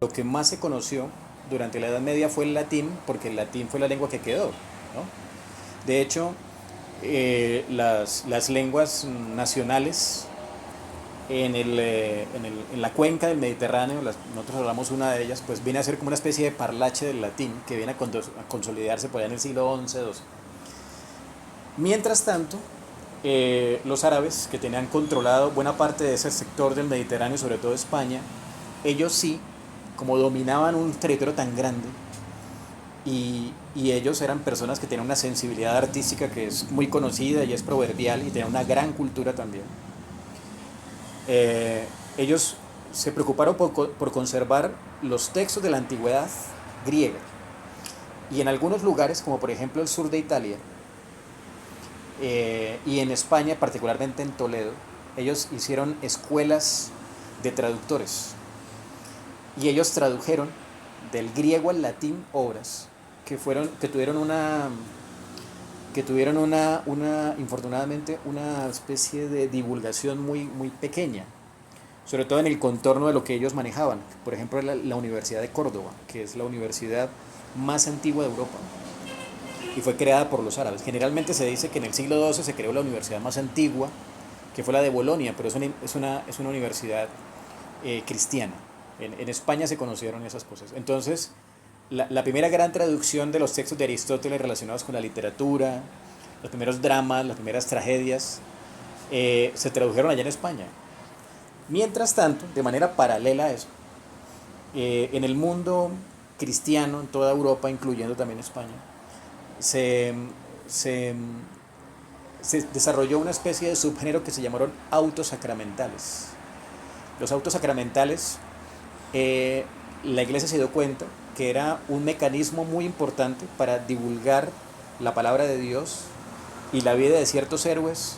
Lo que más se conoció durante la Edad Media fue el latín, porque el latín fue la lengua que quedó, ¿no? De hecho, las lenguas nacionales en la cuenca del Mediterráneo, nosotros hablamos una de ellas, pues viene a ser como una especie de parlache del latín que viene a consolidarse por allá en el siglo XI, XII. Mientras tanto, los árabes, que tenían controlado buena parte de ese sector del Mediterráneo, sobre todo España, ellos sí, como dominaban un territorio tan grande, y ellos eran personas que tenían una sensibilidad artística que es muy conocida y es proverbial y tenían una gran cultura también. Ellos se preocuparon por conservar los textos de la antigüedad griega. Y en algunos lugares, como por ejemplo el sur de Italia, y en España, particularmente en Toledo, ellos hicieron escuelas de traductores. Y ellos tradujeron del griego al latín obras que tuvieron infortunadamente, una especie de divulgación muy pequeña, sobre todo en el contorno de lo que ellos manejaban. Por ejemplo, la Universidad de Córdoba, que es la universidad más antigua de Europa y fue creada por los árabes. Generalmente se dice que en el siglo XII se creó la universidad más antigua, que fue la de Bolonia, pero es una universidad cristiana. En España se conocieron esas cosas. Entonces, la primera gran traducción de los textos de Aristóteles relacionados con la literatura, los primeros dramas, las primeras tragedias, se tradujeron allá en España. Mientras tanto, de manera paralela a eso, en el mundo cristiano, en toda Europa, incluyendo también España, se, se, se desarrolló una especie de subgénero que se llamaron autos sacramentales. Los autos sacramentales, la iglesia se dio cuenta que era un mecanismo muy importante para divulgar la palabra de Dios y la vida de ciertos héroes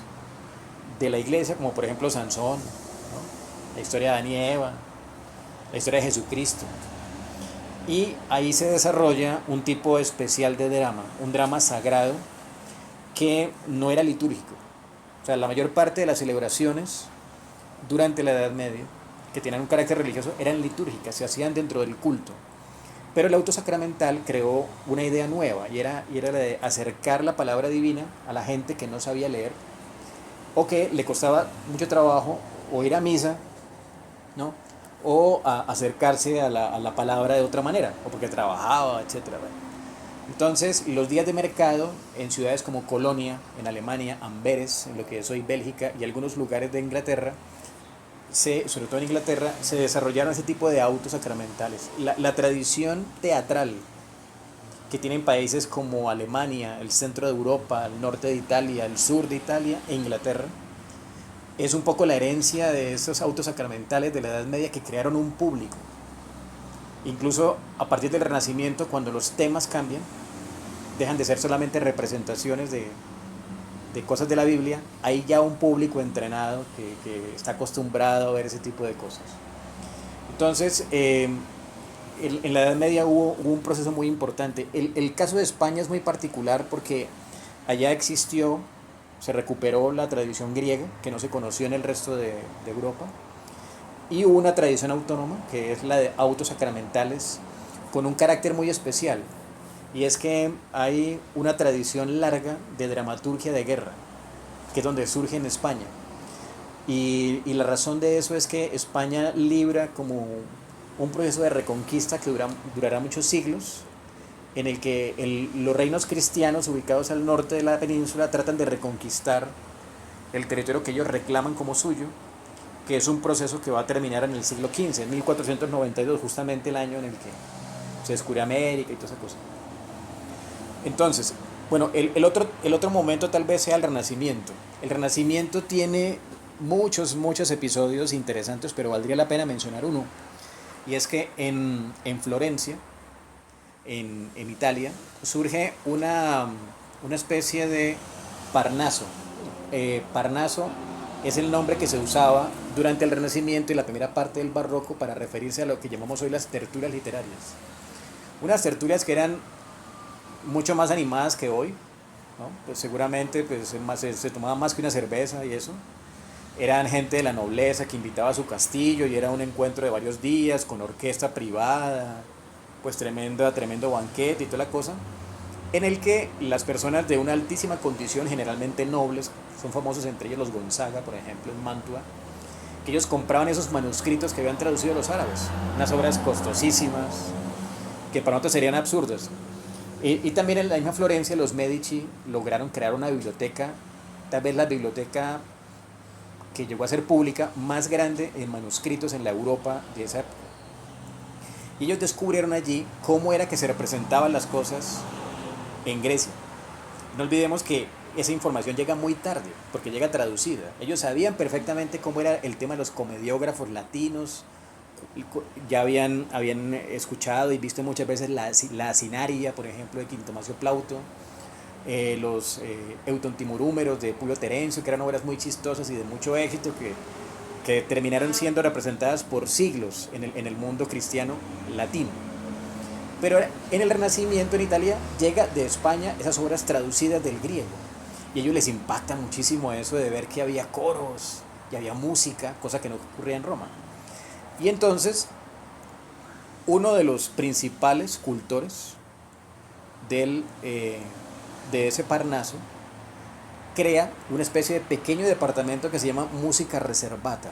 de la iglesia, como por ejemplo Sansón, ¿no? La historia de Adán y Eva, la historia de Jesucristo. Y ahí se desarrolla un tipo especial de drama, un drama sagrado que no era litúrgico. O sea, la mayor parte de las celebraciones durante la Edad Media, que tenían un carácter religioso, eran litúrgicas, se hacían dentro del culto. Pero el auto sacramental creó una idea nueva y era la de acercar la palabra divina a la gente que no sabía leer o que le costaba mucho trabajo o ir a misa, ¿no? O a acercarse a la palabra de otra manera, o porque trabajaba, etcétera. Entonces, los días de mercado en ciudades como Colonia, en Alemania, Amberes, en lo que es hoy Bélgica, y algunos lugares de Inglaterra, sobre todo en Inglaterra, se desarrollaron ese tipo de autos sacramentales. La tradición teatral que tienen países como Alemania, el centro de Europa, el norte de Italia, el sur de Italia e Inglaterra, es un poco la herencia de esos autos sacramentales de la Edad Media que crearon un público. Incluso a partir del Renacimiento, cuando los temas cambian, dejan de ser solamente representaciones de cosas de la Biblia, hay ya un público entrenado que está acostumbrado a ver ese tipo de cosas. Entonces, en la Edad Media hubo un proceso muy importante. El caso de España es muy particular porque allá se recuperó la tradición griega, que no se conoció en el resto de Europa, y hubo una tradición autónoma, que es la de autos sacramentales, con un carácter muy especial. Y es que hay una tradición larga de dramaturgia de guerra, que es donde surge en España. Y la razón de eso es que España libra como un proceso de reconquista que durará muchos siglos, en el que los reinos cristianos ubicados al norte de la península tratan de reconquistar el territorio que ellos reclaman como suyo, que es un proceso que va a terminar en el siglo XV, en 1492, justamente el año en el que se descubre América y toda esa cosa. Entonces, bueno, el otro momento tal vez sea el Renacimiento. El Renacimiento tiene muchos episodios interesantes, pero valdría la pena mencionar uno. Y es que en Florencia, en Italia, surge una especie de Parnaso. Parnaso es el nombre que se usaba durante el Renacimiento y la primera parte del Barroco para referirse a lo que llamamos hoy las tertulias literarias. Unas tertulias que eran mucho más animadas que hoy, ¿no? Pues seguramente pues, se tomaba más que una cerveza y eso, Eran gente de la nobleza que invitaba a su castillo y era un encuentro de varios días con orquesta privada, pues tremendo banquete y toda la cosa, en el que las personas de una altísima condición, generalmente nobles, son famosos entre ellos los Gonzaga, por ejemplo, en Mantua, que ellos compraban esos manuscritos que habían traducido los árabes, unas obras costosísimas, que para nosotros serían absurdas. Y también en la misma Florencia los Medici lograron crear una biblioteca, tal vez la biblioteca que llegó a ser pública más grande en manuscritos en la Europa de esa época. Y ellos descubrieron allí cómo era que se representaban las cosas en Grecia. No olvidemos que esa información llega muy tarde, porque llega traducida. Ellos sabían perfectamente cómo era el tema de los comediógrafos latinos, ya habían escuchado y visto muchas veces la Sinaria, por ejemplo, de Quintomacio Plauto, los Eutontimurúmeros de Publio Terencio, que eran obras muy chistosas y de mucho éxito que terminaron siendo representadas por siglos en el mundo cristiano latino. Pero en el Renacimiento en Italia llega de España esas obras traducidas del griego. Y a ellos les impacta muchísimo eso de ver que había coros y había música, cosa que no ocurría en Roma. Y entonces, uno de los principales cultores de ese Parnaso crea una especie de pequeño departamento que se llama música reservata,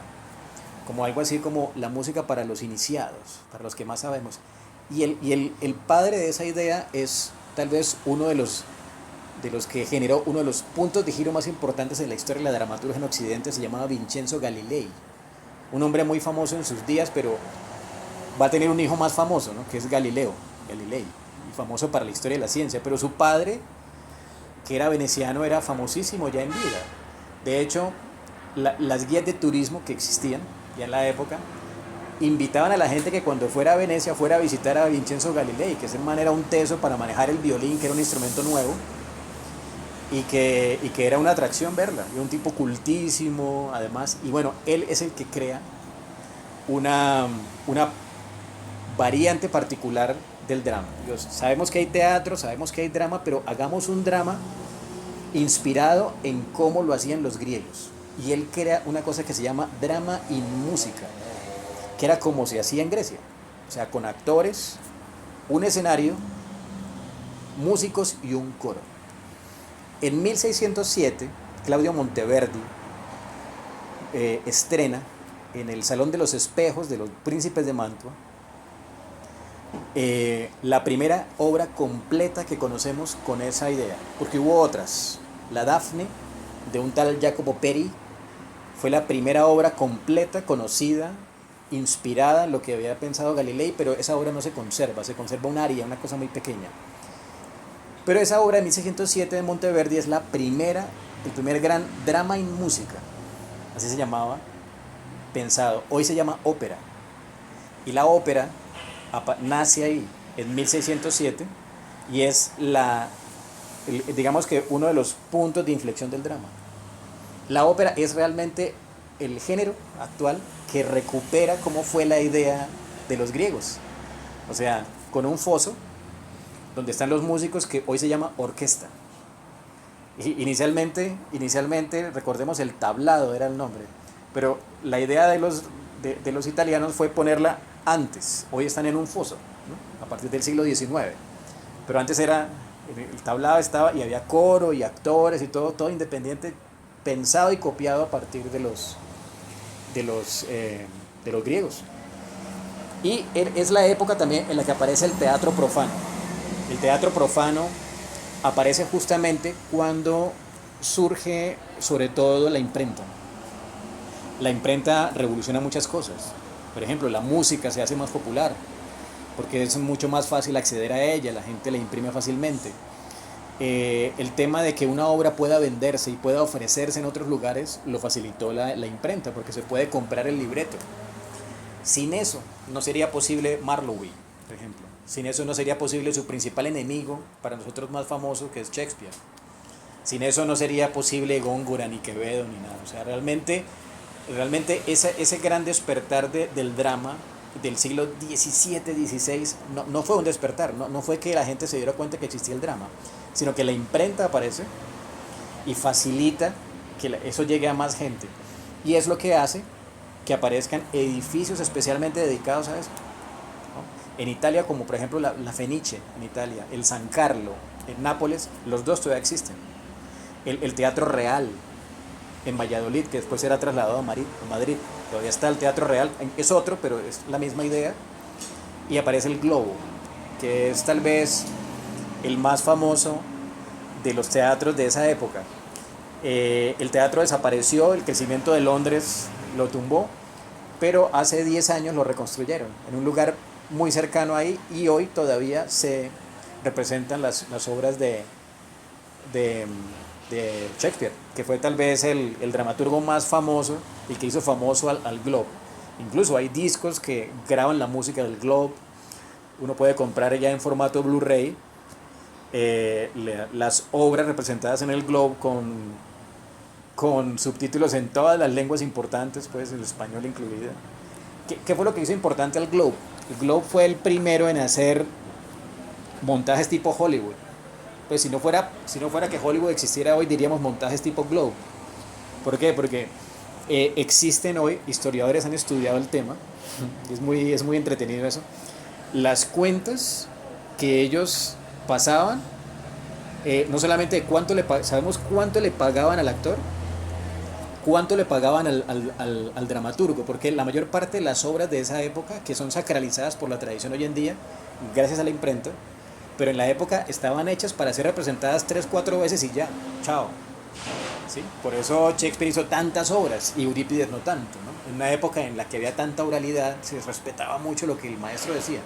como algo así como la música para los iniciados, para los que más sabemos. Y el padre de esa idea es tal vez uno de los que generó uno de los puntos de giro más importantes en la historia de la dramaturgia en Occidente. Se llamaba Vincenzo Galilei, un hombre muy famoso en sus días, pero va a tener un hijo más famoso, ¿no? Que es Galilei, y famoso para la historia de la ciencia. Pero su padre, que era veneciano, era famosísimo ya en vida. De hecho, las guías de turismo que existían ya en la época invitaban a la gente que cuando fuera a Venecia fuera a visitar a Vincenzo Galilei, que ese man era un teso para manejar el violín, que era un instrumento nuevo, y que era una atracción verla, y un tipo cultísimo además. Y bueno, él es el que crea una variante particular del drama. Sabemos que hay teatro, sabemos que hay drama, pero hagamos un drama inspirado en cómo lo hacían los griegos. Y él crea una cosa que se llama drama in música, que era como se hacía en Grecia, o sea, con actores, un escenario, músicos y un coro. En 1607, Claudio Monteverdi estrena en el Salón de los Espejos de los Príncipes de Mantua la primera obra completa que conocemos con esa idea, porque hubo otras. La Dafne, de un tal Jacopo Peri, fue la primera obra completa, conocida, inspirada en lo que había pensado Galilei, pero esa obra no se conserva un aria, una cosa muy pequeña. Pero esa obra de 1607 de Monteverdi es el primer gran drama in música, así se llamaba, pensado. Hoy se llama ópera. Y la ópera nace ahí en 1607 y es digamos que uno de los puntos de inflexión del drama. La ópera es realmente el género actual que recupera cómo fue la idea de los griegos. O sea, con un foso donde están los músicos, que hoy se llama orquesta. Inicialmente, recordemos, el tablado era el nombre, pero la idea de los italianos fue ponerla antes. Hoy están en un foso, ¿no? A partir del siglo XIX, pero antes el tablado estaba y había coro y actores y todo independiente, pensado y copiado a partir de los griegos. Y es la época también en la que aparece el teatro profano. El teatro profano aparece justamente cuando surge sobre todo la imprenta. La imprenta revoluciona muchas cosas. Por ejemplo, la música se hace más popular porque es mucho más fácil acceder a ella, la gente la imprime fácilmente. El tema de que una obra pueda venderse y pueda ofrecerse en otros lugares lo facilitó la imprenta, porque se puede comprar el libreto. Sin eso no sería posible Marlowe, por ejemplo. Sin eso no sería posible su principal enemigo, para nosotros más famoso, que es Shakespeare. Sin eso no sería posible Góngora, ni Quevedo, ni nada. O sea, realmente ese gran despertar del drama del siglo XVII, XVI, no fue un despertar, no fue que la gente se diera cuenta que existía el drama, sino que la imprenta aparece y facilita que eso llegue a más gente. Y es lo que hace que aparezcan edificios especialmente dedicados a eso, ¿no? En Italia, como por ejemplo la Fenice en Italia, el San Carlo en Nápoles, los dos todavía existen. El Teatro Real en Valladolid, que después será trasladado a Madrid, todavía está el Teatro Real, es otro, pero es la misma idea. Y aparece el Globo, que es tal vez el más famoso de los teatros de esa época. El teatro desapareció, el crecimiento de Londres lo tumbó, pero hace 10 años lo reconstruyeron en un lugar muy cercano ahí, y hoy todavía se representan las obras de, de Shakespeare, que fue tal vez el dramaturgo más famoso y que hizo famoso al Globe. Incluso hay discos que graban la música del Globe. Uno puede comprar ya en formato Blu-ray las obras representadas en el Globe con subtítulos en todas las lenguas importantes, pues el español incluido. ¿Qué fue lo que hizo importante al Globe? El Globe fue el primero en hacer montajes tipo Hollywood. Pues si no fuera que Hollywood existiera hoy, diríamos montajes tipo Globe. ¿Por qué? Porque existen hoy, historiadores han estudiado el tema, es muy entretenido eso, las cuentas que ellos pasaban, no solamente de sabemos cuánto le pagaban al actor, cuánto le pagaban al dramaturgo, porque la mayor parte de las obras de esa época, que son sacralizadas por la tradición hoy en día, gracias a la imprenta, pero en la época estaban hechas para ser representadas 3, 4 veces y ya, chao. ¿Sí? Por eso Shakespeare hizo tantas obras y Eurípides no tanto, ¿no? En una época en la que había tanta oralidad, se respetaba mucho lo que el maestro decía.